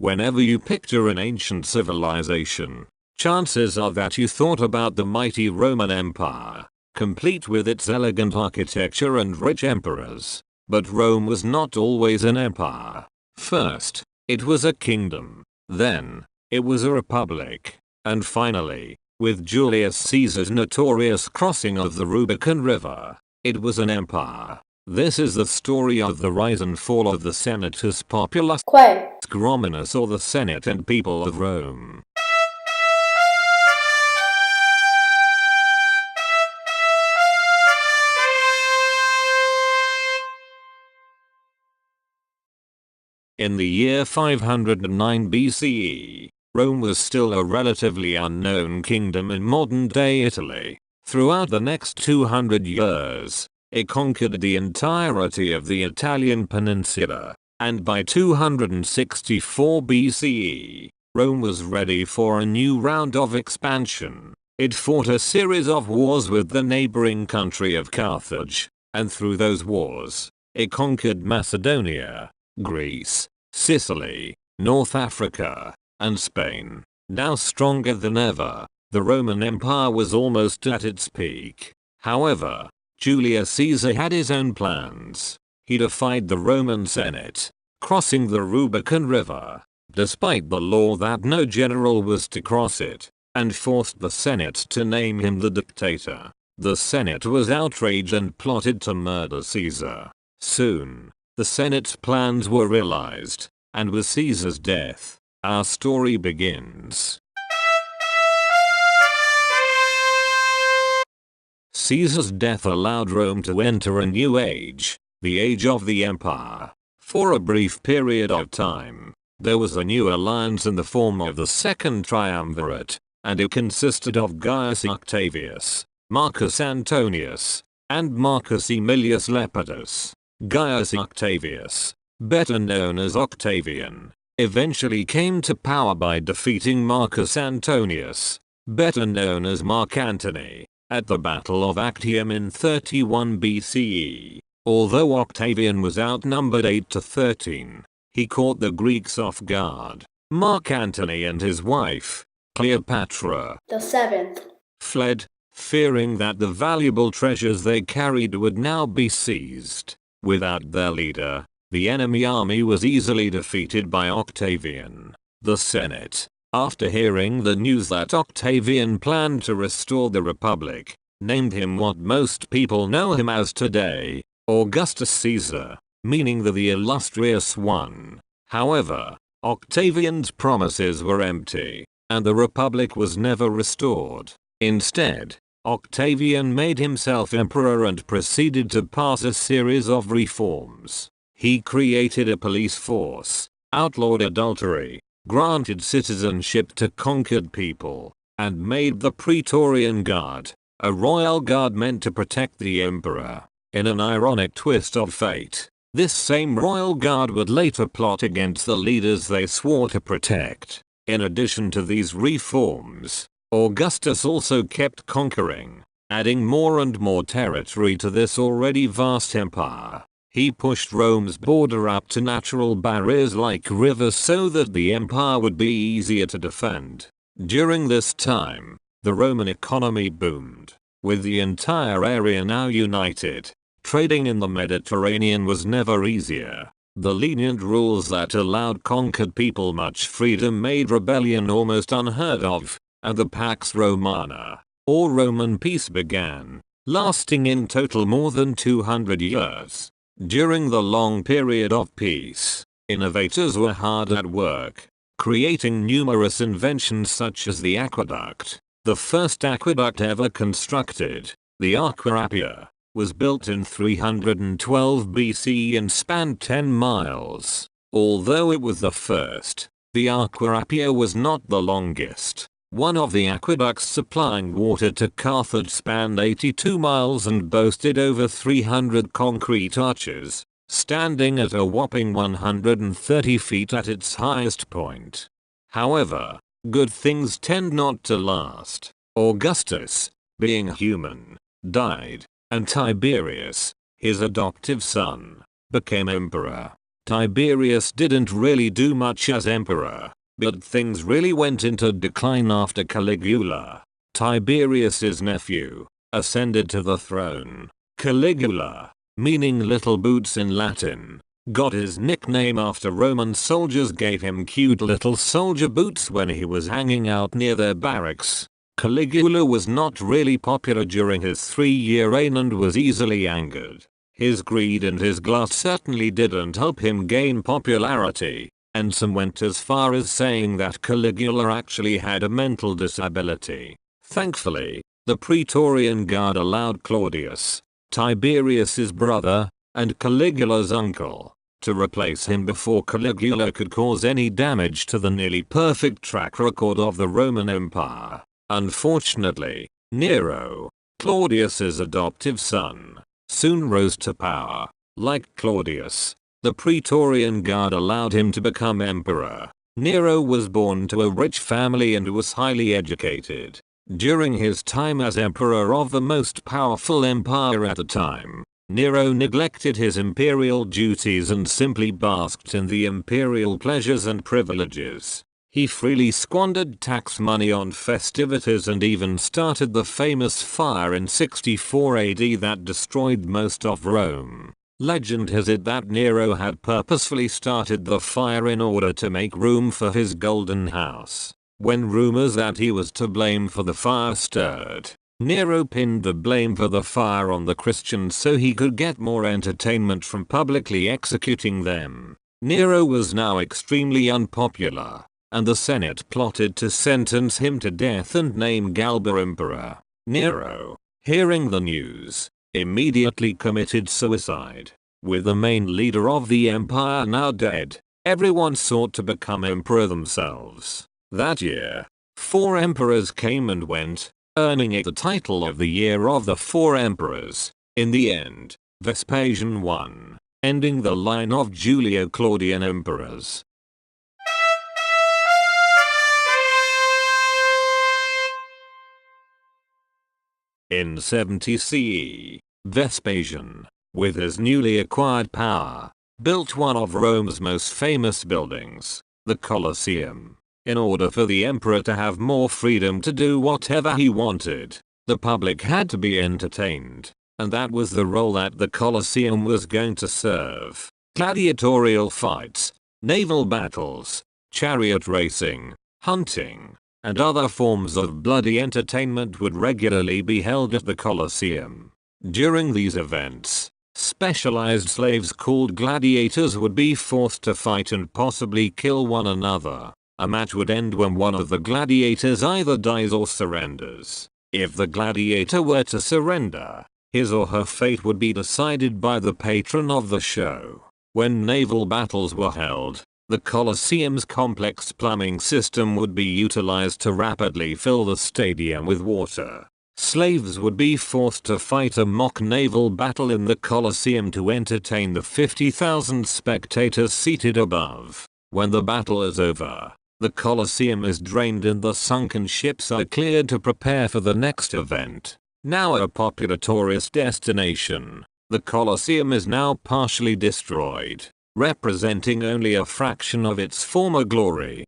Whenever you picture an ancient civilization, chances are that you thought about the mighty Roman Empire, complete with its elegant architecture and rich emperors. But Rome was not always an empire. First, it was a kingdom. Then, it was a republic. And finally, with Julius Caesar's notorious crossing of the Rubicon River, it was an empire. This is the story of the rise and fall of the Senatus Populus Romanus, or the Senate and people of Rome. In the year 509 BCE, Rome was still a relatively unknown kingdom in modern-day Italy. Throughout the next 200 years, it conquered the entirety of the Italian peninsula, and by 264 BCE, Rome was ready for a new round of expansion. It fought a series of wars with the neighboring country of Carthage, and through those wars, it conquered Macedonia, Greece, Sicily, North Africa, and Spain. Now stronger than ever, the Roman Empire was almost at its peak. However, Julius Caesar had his own plans. He defied the Roman Senate, crossing the Rubicon River, despite the law that no general was to cross it, and forced the Senate to name him the dictator. The Senate was outraged and plotted to murder Caesar. Soon, the Senate's plans were realized, and with Caesar's death, our story begins. Caesar's death allowed Rome to enter a new age, the age of the empire. For a brief period of time, there was a new alliance in the form of the Second Triumvirate, and it consisted of Gaius Octavius, Marcus Antonius, and Marcus Aemilius Lepidus. Gaius Octavius, better known as Octavian, eventually came to power by defeating Marcus Antonius, better known as Mark Antony, at the Battle of Actium in 31 BCE. Although Octavian was outnumbered 8-13, he caught the Greeks off guard. Mark Antony and his wife, Cleopatra the Seventh, fled, fearing that the valuable treasures they carried would now be seized. Without their leader, the enemy army was easily defeated by Octavian. The Senate, after hearing the news that Octavian planned to restore the Republic, named him what most people know him as today, Augustus Caesar, meaning the illustrious one. However, Octavian's promises were empty, and the Republic was never restored. Instead, Octavian made himself emperor and proceeded to pass a series of reforms. He created a police force, outlawed adultery, granted citizenship to conquered people, and made the Praetorian Guard, a royal guard meant to protect the emperor. In an ironic twist of fate, this same royal guard would later plot against the leaders they swore to protect. In addition to these reforms, Augustus also kept conquering, adding more and more territory to this already vast empire. He pushed Rome's border up to natural barriers like rivers so that the empire would be easier to defend. During this time, the Roman economy boomed, with the entire area now united. Trading in the Mediterranean was never easier. The lenient rules that allowed conquered people much freedom made rebellion almost unheard of, and the Pax Romana, or Roman peace, began, lasting in total more than 200 years. During the long period of peace, innovators were hard at work, creating numerous inventions such as the aqueduct. The first aqueduct ever constructed, the Aqua Appia, was built in 312 BC and spanned 10 miles. Although it was the first, the Aqua Appia was not the longest. One of the aqueducts supplying water to Carthage spanned 82 miles and boasted over 300 concrete arches, standing at a whopping 130 feet at its highest point. However, good things tend not to last. Augustus, being human, died, and Tiberius, his adoptive son, became emperor. Tiberius didn't really do much as emperor, but things really went into decline after Caligula, Tiberius's nephew, ascended to the throne. Caligula, meaning little boots in Latin, got his nickname after Roman soldiers gave him cute little soldier boots when he was hanging out near their barracks. Caligula was not really popular during his 3-year reign and was easily angered. His greed and his glut certainly didn't help him gain popularity, and some went as far as saying that Caligula actually had a mental disability. Thankfully, the Praetorian Guard allowed Claudius, Tiberius's brother, and Caligula's uncle, to replace him before Caligula could cause any damage to the nearly perfect track record of the Roman Empire. Unfortunately, Nero, Claudius's adoptive son, soon rose to power. Like Claudius, the Praetorian Guard allowed him to become emperor. Nero was born to a rich family and was highly educated. During his time as emperor of the most powerful empire at the time, Nero neglected his imperial duties and simply basked in the imperial pleasures and privileges. He freely squandered tax money on festivities and even started the famous fire in 64 AD that destroyed most of Rome. Legend has it that Nero had purposefully started the fire in order to make room for his golden house. When rumors that he was to blame for the fire stirred, Nero pinned the blame for the fire on the Christians so he could get more entertainment from publicly executing them. Nero was now extremely unpopular, and the Senate plotted to sentence him to death and name Galba emperor. Nero, hearing the news, immediately committed suicide. With the main leader of the empire now dead, everyone sought to become emperor themselves. That year, 4 emperors came and went, earning it the title of the Year of the 4 Emperors. In the end, Vespasian won, ending the line of Julio-Claudian emperors. In 70 CE, Vespasian, with his newly acquired power, built one of Rome's most famous buildings, the Colosseum. In order for the emperor to have more freedom to do whatever he wanted, the public had to be entertained, and that was the role that the Colosseum was going to serve. Gladiatorial fights, naval battles, chariot racing, hunting, and other forms of bloody entertainment would regularly be held at the Colosseum. During these events, specialized slaves called gladiators would be forced to fight and possibly kill one another. A match would end when one of the gladiators either dies or surrenders. If the gladiator were to surrender, his or her fate would be decided by the patron of the show. When naval battles were held, the Colosseum's complex plumbing system would be utilized to rapidly fill the stadium with water. Slaves would be forced to fight a mock naval battle in the Colosseum to entertain the 50,000 spectators seated above. When the battle is over, the Colosseum is drained and the sunken ships are cleared to prepare for the next event. Now a popular tourist destination, the Colosseum is now partially destroyed, representing only a fraction of its former glory.